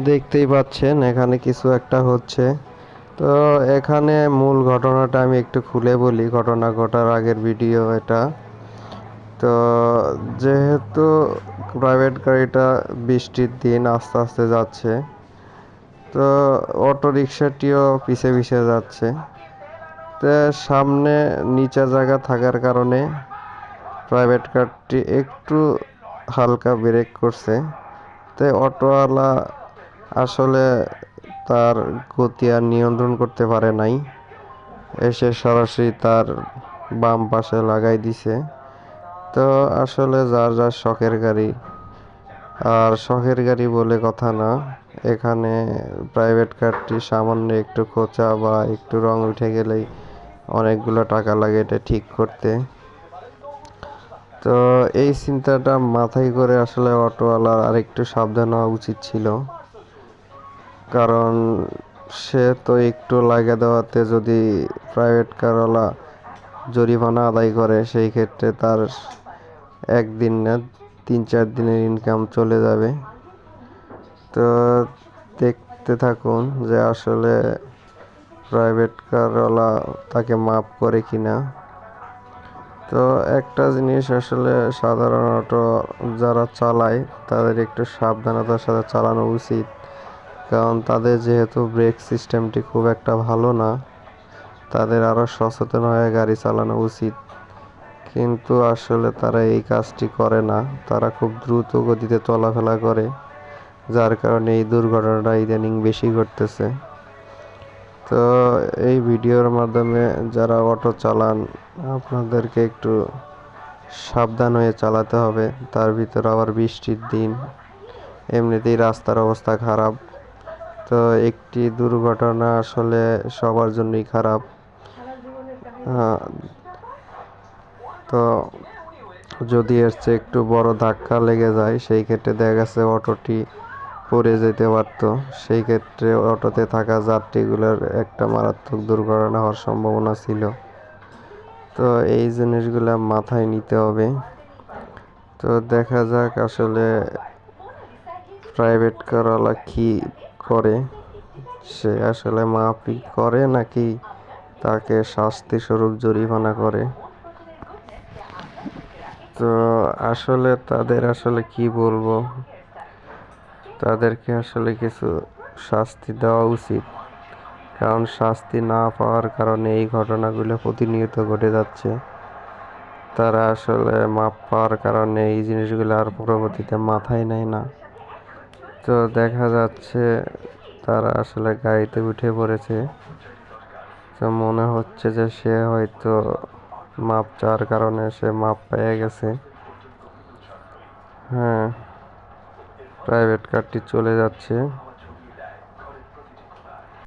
দেখতেই পাচ্ছেন এখানে কিছু একটা হচ্ছে। তো এখানে মূল ঘটনাটা আমি একটু খুলে বলি, ঘটনা ঘটার আগের ভিডিও এটা। তো যেহেতু প্রাইভেট গাড়িটা বৃষ্টির দিন আস্তে আস্তে যাচ্ছে, তো অটো রিক্সাটিও পিছে পিছে যাচ্ছে। তো সামনে নিচা জায়গা থাকার কারণে প্রাইভেট কারটি একটু হালকা ব্রেক করছে। তো অটোওয়ালা আসলে তার গতি আর নিয়ন্ত্রণ করতে পারে নাই, এসে সরাসরি তার বাম পাশে লাগাই দিছে। তো আসলে যার যার শখের গাড়ি, আর শখের গাড়ি বলে কথা না, এখানে প্রাইভেট কারটি সামান্য একটু খোঁচা বা একটু রং উঠে গেলেই অনেকগুলো টাকা লাগে এটা ঠিক করতে। তো এই চিন্তাটা মাথায় করে আসলে অটোওয়ালার আরেকটু সাবধান হওয়া উচিত ছিল। কারণ সে তো একটু লাগিয়ে দেওয়াতে যদি প্রাইভেট কারওয়ালা জরিমানা আদায় করে, সেই ক্ষেত্রে তার একদিন না 3-4 দিনের ইনকাম চলে যাবে। তো দেখতে থাকুন যে আসলে প্রাইভেট কারওয়ালা তাকে মাফ করে কিনা। তো একটা জিনিস আসলে সাধারণত যারা চালায় তাদের একটু সাবধানতার সাথে চালানো উচিত। কারণ তাদের যেহেতু ব্রেক সিস্টেমটি খুব একটা ভালো না, তাদের আরও সচেতন হয়ে গাড়ি চালানো উচিত। কিন্তু আসলে তারা এই কাজটি করে না, তারা খুব দ্রুত গতিতে চলাফেরা করে, যার কারণে এই দুর্ঘটনাটা ইদানিং বেশি ঘটতেছে। তো এই ভিডিওর মাধ্যমে যারা অটো চালান, আপনাদেরকে একটু সাবধান হয়ে চালাতে হবে। তার ভিতর আবার বৃষ্টির দিন, এমনিতেই রাস্তার অবস্থা খারাপ। তো একটি দুর্ঘটনা আসলে সবার জন্যই খারাপ। তো যদি এর চেয়ে একটু বড় ধাক্কা লেগে যায়, সেই ক্ষেত্রে দেখা গেছে অটোটি পড়ে যেতে পারত। সেই ক্ষেত্রে অটোতে থাকা যাত্রীগুলোর একটা মারাত্মক দুর্ঘটনা হওয়ার সম্ভাবনা ছিল। তো এই জিনিসগুলো মাথায় নিতে হবে। তো দেখা যাক আসলে প্রাইভেট কারওয়ালা কি করে, সে আসলে মাফই করে নাকি তাকে শাস্তি স্বরূপ জরিমানা করে। তো আসলে তাদের আসলে কি বলবো, তাদেরকে আসলে কিছু শাস্তি দেওয়া উচিত। কারণ শাস্তি না পাওয়ার কারণে এই ঘটনাগুলো প্রতিনিয়ত ঘটে যাচ্ছে। তারা আসলে মাপ পাওয়ার কারণে এই জিনিসগুলো আর পরবর্তীতে মাথায় নেয় না। তো দেখা যাচ্ছে তারা আসলে গাড়িতে উঠে পড়েছে। তো মনে হচ্ছে যে সে হয়তো মাপ চাওয়ার কারণে সে মাপ পেয়ে গেছে। হ্যাঁ, প্রাইভেট কারটি চলে যাচ্ছে।